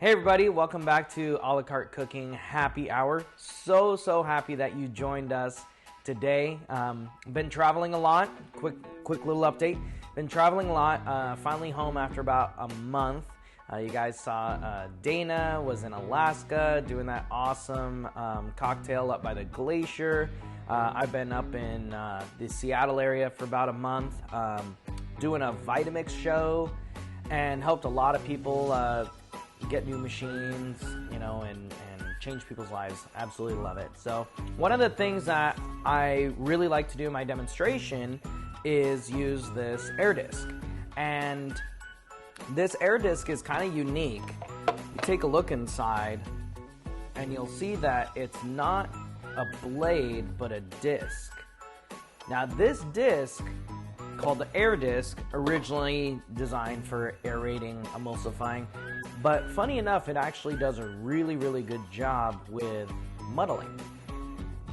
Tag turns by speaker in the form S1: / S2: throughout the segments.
S1: Hey everybody, welcome back to a la carte cooking happy hour. So happy that you joined us today. Been traveling a lot. Quick little update. Been traveling a lot. Finally home after about a month. You guys saw Dana was in Alaska doing that awesome cocktail up by the glacier. I've been up in the Seattle area for about a month doing a Vitamix show and helped a lot of people get new machines, you know, and change people's lives. Absolutely love it. So one of the things that I really like to do in my demonstration is use this air disc. And this air disc is kind of unique. You take a look inside and you'll see that it's not a blade but a disc. Now this disc, called the air disc, originally designed for aerating, emulsifying, but funny enough, it actually does a really good job with muddling.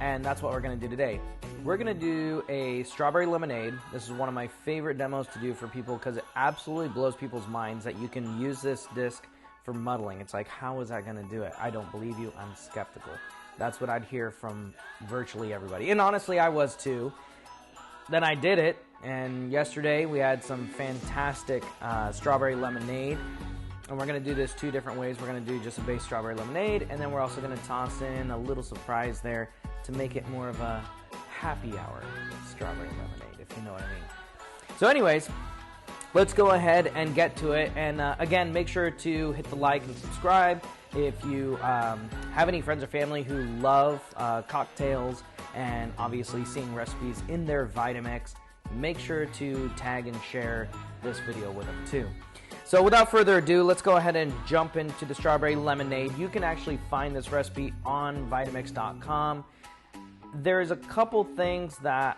S1: And that's what we're going to do today. We're going to do a strawberry lemonade. This is one of my favorite demos to do for people because it absolutely blows people's minds that you can use this disc for muddling. It's like, how is that going to do it? I don't believe you. I'm skeptical. That's what I'd hear from virtually everybody. And honestly, I was too. Then I did it, and yesterday we had some fantastic strawberry lemonade. And we're going to do this two different ways. We're going to do just a base strawberry lemonade, and then we're also going to toss in a little surprise there to make it more of a happy hour strawberry lemonade, if you know what I mean. So anyways, let's go ahead and get to it. And again, make sure to hit the like and subscribe. If you have any friends or family who love cocktails and obviously seeing recipes in their Vitamix, make sure to tag and share this video with them too. So without further ado, let's go ahead and jump into the strawberry lemonade. You can actually find this recipe on Vitamix.com. There's a couple things that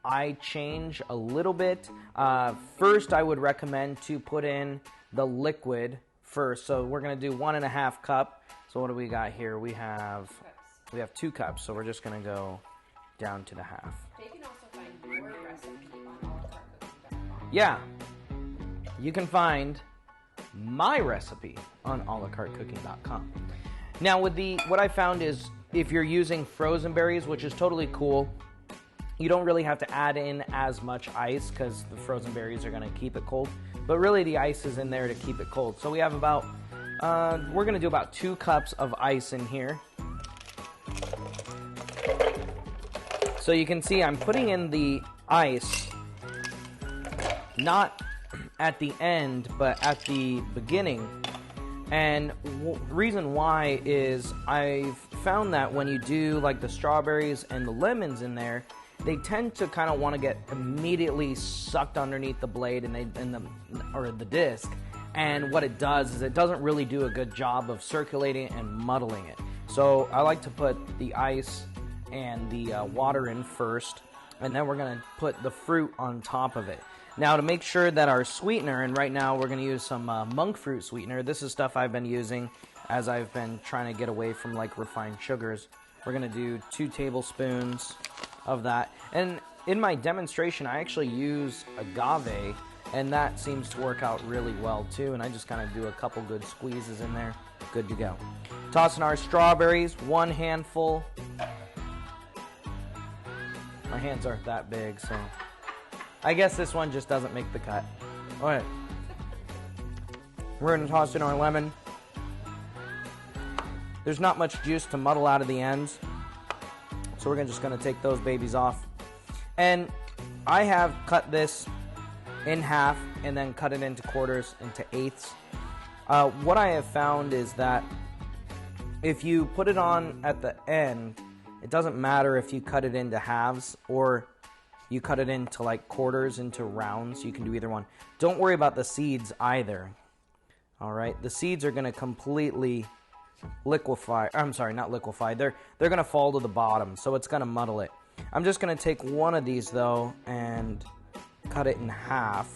S1: I change a little bit. First, I would recommend to put in the liquid first. So we're going to do 1.5 cup. So what do we got here? We have 2 cups. So we're just going to go down to the half.
S2: They can also find your recipe on alacartecooking.com.
S1: Yeah. You can find my recipe on alacartecooking.com. Now, what I found is if you're using frozen berries, which is totally cool, you don't really have to add in as much ice because the frozen berries are going to keep it cold. But really, the ice is in there to keep it cold. So we have about, we're going to do about 2 cups of ice in here. So you can see I'm putting in the ice, not at the end, but at the beginning. And reason why is I've found that when you do like the strawberries and the lemons in there, they tend to kind of want to get immediately sucked underneath the blade or the disc. And what it does is it doesn't really do a good job of circulating and muddling it. So I like to put the ice and the water in first, and then we're going to put the fruit on top of it. Now, to make sure that our sweetener, and right now we're going to use some monk fruit sweetener. This is stuff I've been using as I've been trying to get away from like refined sugars. We're going to do 2 tablespoons of that. And in my demonstration, I actually use agave, and that seems to work out really well too. And I just kind of do a couple good squeezes in there. Good to go. Tossing our strawberries, 1 handful. My hands aren't that big, so I guess this one just doesn't make the cut. All right. We're going to toss in our lemon. There's not much juice to muddle out of the ends, so we're just going to take those babies off. And I have cut this in half and then cut it into quarters, into eighths. What I have found is that if you put it on at the end, it doesn't matter if you cut it into halves or you cut it into like quarters, into rounds. You can do either one. Don't worry about the seeds either. All right, the seeds are going to completely liquefy. I'm sorry, not liquefy. They're going to fall to the bottom, so it's going to muddle it. I'm just going to take one of these though and cut it in half.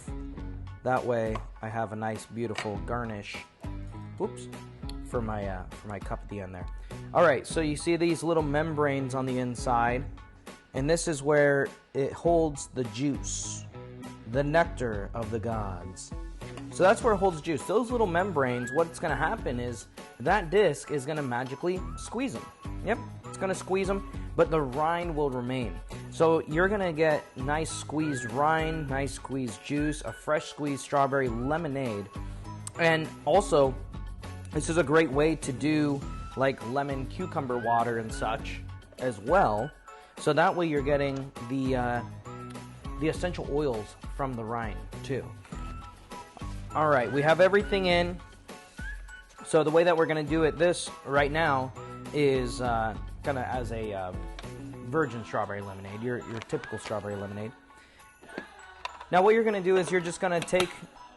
S1: That way, I have a nice, beautiful garnish. Oops, for my cup at the end there. All right, so you see these little membranes on the inside. And this is where it holds the juice, the nectar of the gods. So that's where it holds juice. Those little membranes, what's going to happen is that disc is going to magically squeeze them. Yep, it's going to squeeze them, but the rind will remain. So you're going to get nice squeezed rind, nice squeezed juice, a fresh squeezed strawberry lemonade. And also, this is a great way to do like lemon cucumber water and such as well. So that way you're getting the essential oils from the rind too. All right, we have everything in. So the way that we're going to do it this right now is kind of as a virgin strawberry lemonade, your typical strawberry lemonade. Now what you're going to do is you're just going to take,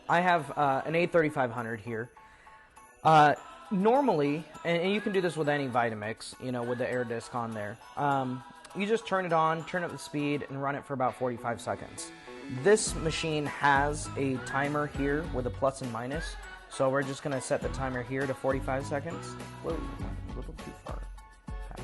S1: I have an A3500 here. Normally, and you can do this with any Vitamix, you know, with the air disc on there. You just turn it on, turn up the speed, and run it for about 45 seconds. This machine has a timer here with a plus and minus, so we're just going to set the timer here to 45 seconds. Whoa, a little too far past.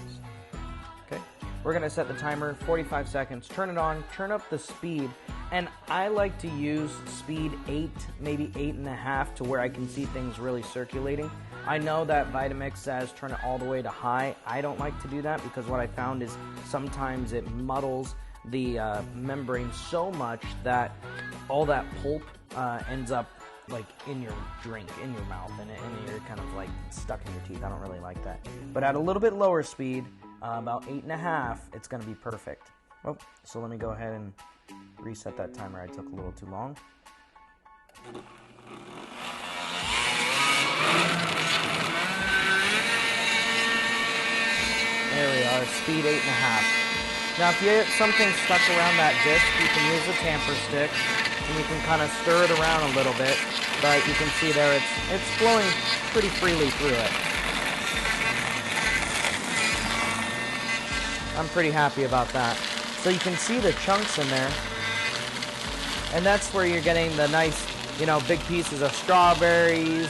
S1: Okay, we're going to set the timer 45 seconds, turn it on, turn up the speed, and I like to use speed 8, maybe 8.5 to where I can see things really circulating. I know that Vitamix says turn it all the way to high. I don't like to do that because what I found is sometimes it muddles the membrane so much that all that pulp ends up like in your drink, in your mouth, and you're kind of like stuck in your teeth. I don't really like that. But at a little bit lower speed, about 8.5, it's going to be perfect. Oh, so let me go ahead and reset that timer. I took a little too long. There we are, speed 8.5. Now if you get something stuck around that disc, you can use a tamper stick and you can kind of stir it around a little bit, but you can see there it's flowing pretty freely through it. I'm pretty happy about that. So you can see the chunks in there, and that's where you're getting the nice, you know, big pieces of strawberries.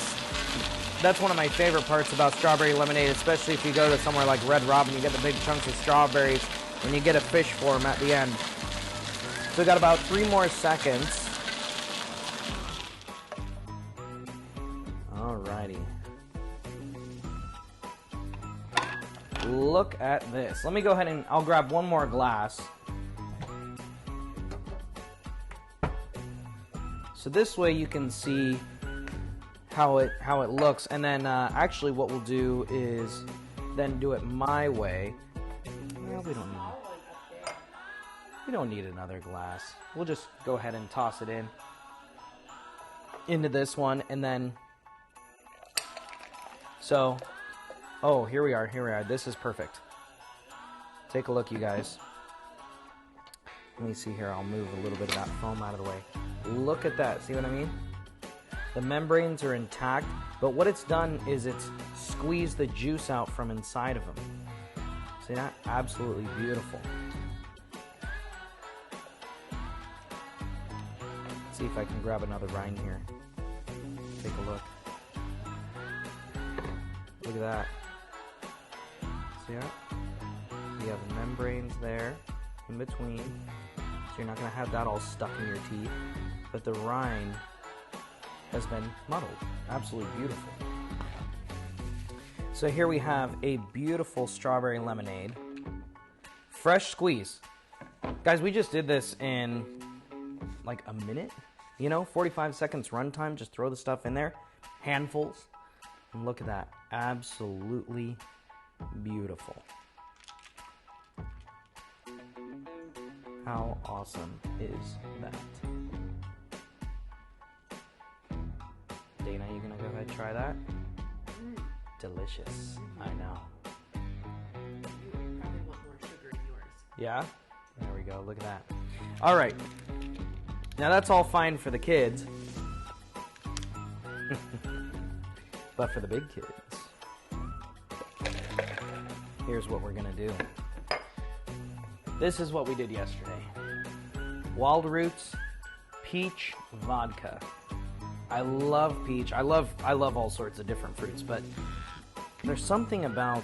S1: That's one of my favorite parts about strawberry lemonade, especially if you go to somewhere like Red Robin, you get the big chunks of strawberries, and you get a fish for them at the end. So we got about 3 more seconds. Alrighty. Look at this. Let me go ahead and I'll grab one more glass. So this way you can see how it looks, and then actually what we'll do is then do it my way. Well, we don't need another glass. We'll just go ahead and toss it into this one, and then so oh, here we are. This is perfect. Take a look, you guys. Let me see here. I'll move a little bit of that foam out of the way. Look at that. See what I mean? The membranes are intact, but what it's done is it's squeezed the juice out from inside of them. See that? Absolutely beautiful. Let's see if I can grab another rind here. Take a look. Look at that. See that? You have membranes there in between, so you're not going to have that all stuck in your teeth, but the rind has been muddled. Absolutely beautiful. So here we have a beautiful strawberry lemonade. Fresh squeeze. Guys, we just did this in like a minute. You know, 45 seconds runtime. Just throw the stuff in there. Handfuls. And look at that. Absolutely beautiful. How awesome is that? Dana, you gonna go ahead and try that? Delicious. I know.
S2: You probably want more sugar in yours.
S1: Yeah? There we go. Look at that. All right. Now that's all fine for the kids. But for the big kids, here's what we're going to do. This is what we did yesterday. Wild Roots peach vodka. I love peach. I love all sorts of different fruits, but there's something about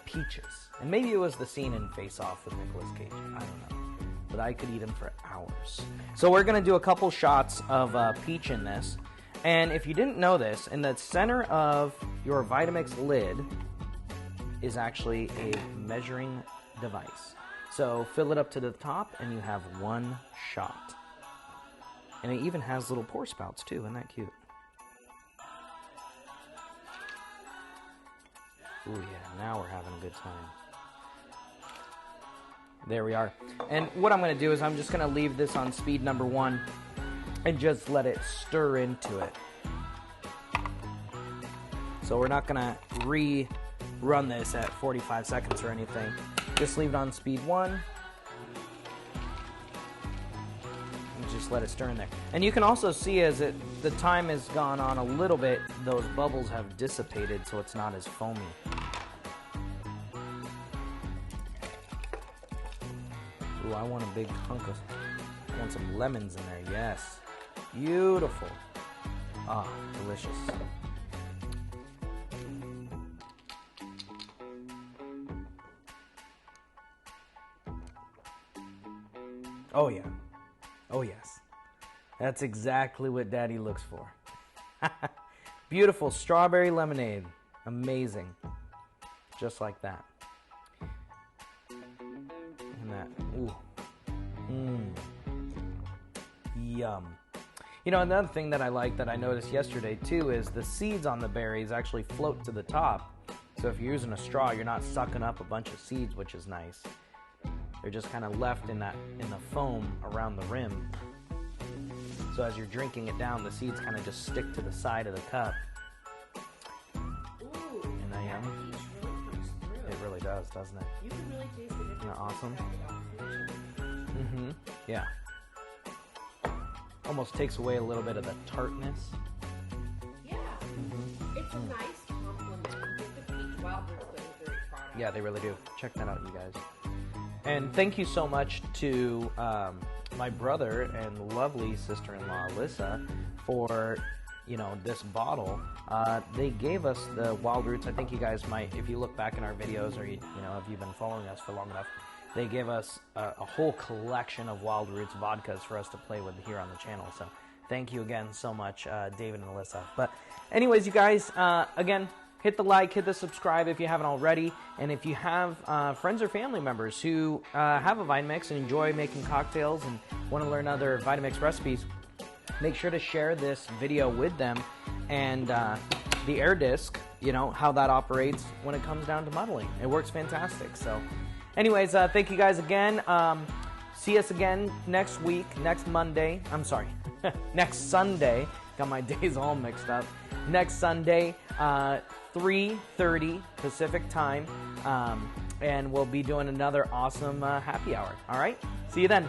S1: peaches. And maybe it was the scene in Face Off with Nicolas Cage. I don't know. but I could eat them for hours. So we're going to do a couple shots of peach in this. And if you didn't know this, in the center of your Vitamix lid is actually a measuring device. So fill it up to the top and you have one shot. And it even has little pour spouts too. Isn't that cute? Ooh yeah, now we're having a good time. There we are. And what I'm going to do is I'm just going to leave this on speed number 1 and just let it stir into it. So we're not going to rerun this at 45 seconds or anything. Just leave it on speed 1. And just let it stir in there. And you can also see as the time has gone on a little bit, those bubbles have dissipated so it's not as foamy. Ooh, I want a big hunk of, I want some lemons in there, yes. Beautiful. Ah, delicious. Oh yeah. Oh yes. That's exactly what Daddy looks for. Beautiful strawberry lemonade. Amazing. Just like that. And that, ooh. Yum. You know, another thing that I like that I noticed yesterday too is the seeds on the berries actually float to the top. So if you're using a straw, you're not sucking up a bunch of seeds, which is nice. They're just kind of left in the foam around the rim. So as you're drinking it down, the seeds kind of just stick to the side of the cup.
S2: Ooh,
S1: and I am. It really does, doesn't it?
S2: You can really taste the difference.
S1: Isn't that awesome? Mm-hmm. Yeah. Almost takes away a little bit of the tartness.
S2: Yeah. Mm-hmm. It's a nice compliment. I think the peach wild roots put a great product.
S1: Yeah, they really do. Check that out, you guys. And thank you so much to my brother and lovely sister-in-law, Alyssa, for, you know, this bottle. They gave us the wild roots. I think you guys might, if you look back in our videos or, you know, if you've been following us for long enough, they gave us a whole collection of wild roots vodkas for us to play with here on the channel. So thank you again so much, David and Alyssa. But anyways, you guys, again, hit the like, hit the subscribe if you haven't already. And if you have friends or family members who have a Vitamix and enjoy making cocktails and want to learn other Vitamix recipes, make sure to share this video with them and the air disc, you know, how that operates when it comes down to muddling. It works fantastic. So anyways, thank you guys again. See us again next week, next Monday. I'm sorry, next Sunday. Got my days all mixed up. Next Sunday, 3:30 Pacific time, and we'll be doing another awesome happy hour. All right? See you then.